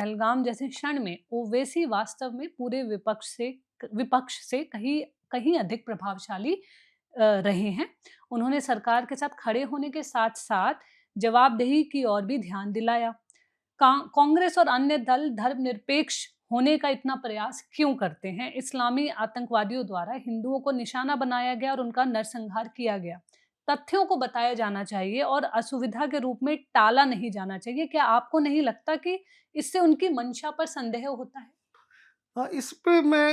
पहलगाम जैसे क्षण में ओवैसी वास्तव में पूरे विपक्ष से कहीं कहीं अधिक प्रभावशाली रहे हैं। उन्होंने सरकार के साथ खड़े होने के साथ-साथ जवाबदेही की ओर भी ध्यान दिलाया। कांग्रेस और अन्य दल धर्मनिरपेक्ष होने का इतना प्रयास क्यों करते हैं? इस्लामी आतंकवादियों द्वारा हिंदुओं को निशाना बनाया गया और उनका नरसंहार किया गया। तथ्यों को बताया जाना चाहिए और असुविधा के रूप में टाला नहीं जाना चाहिए। क्या आपको नहीं लगता कि इससे उनकी मंशा पर संदेह होता है? इस पे मैं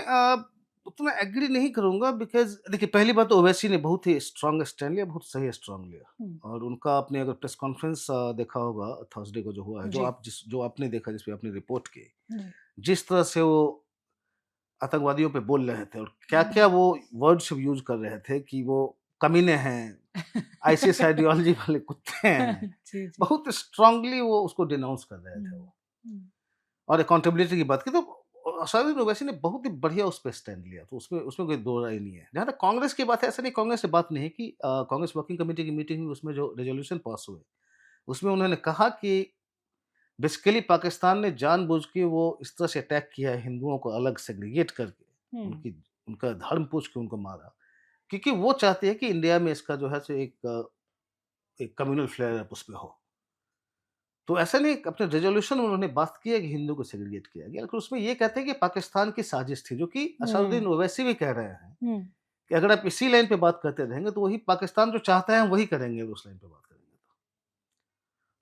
उतना एग्री नहीं करूँगा बिकॉज़ देखिए पहली बात तो ओवैसी ने बहुत ही स्ट्रॉन्ग स्टैंड लिया, बहुत सही स्ट्रॉन्ग लिया हुँ, और उनका आपने अगर प्रेस कॉन्फ्रेंस देखा होगा थर्सडे को जो हुआ है, जी, जो आपने देखा जिस पे आपने रिपोर्ट की, जी। जिस तरह से वो आतंकवादियों पे बोल रहे थे और क्या-क्या हुँ। वो वर्ड्स यूज़ कर रहे थे कि वो कमीने हैं, आईसिस आइडियोलॉजी वाले कुत्ते हैं, जी, जी। बहुत स्ट्रॉन्गली वो उसको डिनाउंस कर रहे थे हुँ, वो। हुँ, और अकाउंटेबिलिटी की बात की तो असादुद्दीन ओवैसी ने बहुत ही बढ़िया उस पे स्टैंड लिया, तो उसमें उसमें कोई दो राय नहीं है। जहाँ तक कांग्रेस की बात है, ऐसा नहीं कांग्रेस से बात नहीं है कि कांग्रेस वर्किंग कमेटी की मीटिंग हुई, उसमें जो रेज़ोल्यूशन पास हुए, उसमें उन्होंने कहा कि बेसिकली पाकिस्तान ने जानबूझ के वो इस तरह से अटैक किया है हिंदुओं को अलग सेग्रीगेट करके, हुँ, उनकी उनका धर्म पूछ के उनको मारा, क्योंकि वो चाहते हैं कि इंडिया में इसका जो है सो एक कम्युनल फ्लेयर अप उसमें हो। तो ऐसा नहीं अपने रिज़ॉल्यूशन में उन्होंने बात की है कि हिंदू को सेग्रीगेट किया गया, लेकिन उसमें ये कहते हैं कि पाकिस्तान की साजिश थी, जो कि असदुद्दीन हुँ, ओवैसी भी कह रहे हैं हुँ, कि अगर आप इसी लाइन पे बात करते रहेंगे, तो वही पाकिस्तान जो चाहता है, हम वही करेंगे उस लाइन पे बात करेंगे तो।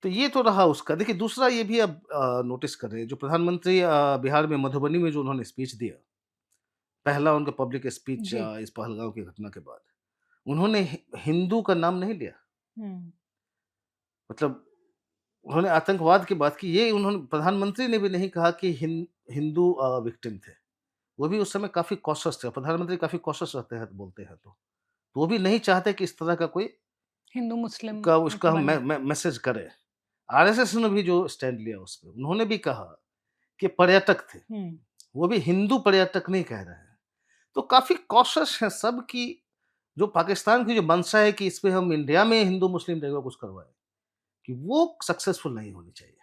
तो ये तो रहा उसका। देखिए दूसरा ये भी अब नोटिस कर रहे हैं, जो प्रधानमंत्री बिहार में मधुबनी में जो उन्होंने स्पीच दिया, पहला उनका पब्लिक स्पीच जी, इस पहलगाम की घटना के बाद, उन्होंने हिंदू का नाम नहीं लिया। हुँ, मतलब उन्होंने आतंकवाद की बात की, ये उन्होंने प्रधानमंत्री ने भी नहीं कहा कि हिंदू विक्टिम थे। वो भी उस समय काफ़ी कॉशियस थे, प्रधानमंत्री काफ़ी कॉशियस रहते हैं बोलते हैं तो। तो वो भी नहीं चाहते कि इस तरह का कोई हिंदू-मुस्लिम का उसका हम बने। मैसेज करें। आरएसएस ने भी जो स्टैंड लिया उस पे, उन्होंने भी कहा कि पर्यटक थे, हुँ, वो भी हिंदू पर्यटक नहीं कह रहे हैं। तो काफ़ी कॉशियस हैं सब कि जो पाकिस्तान की जो मंशा है कि इसपे हम इंडिया में हिंदू-मुस्लिम जगह कुछ करवाएँ, कि वो सक्सेसफुल नहीं होनी चाहिए।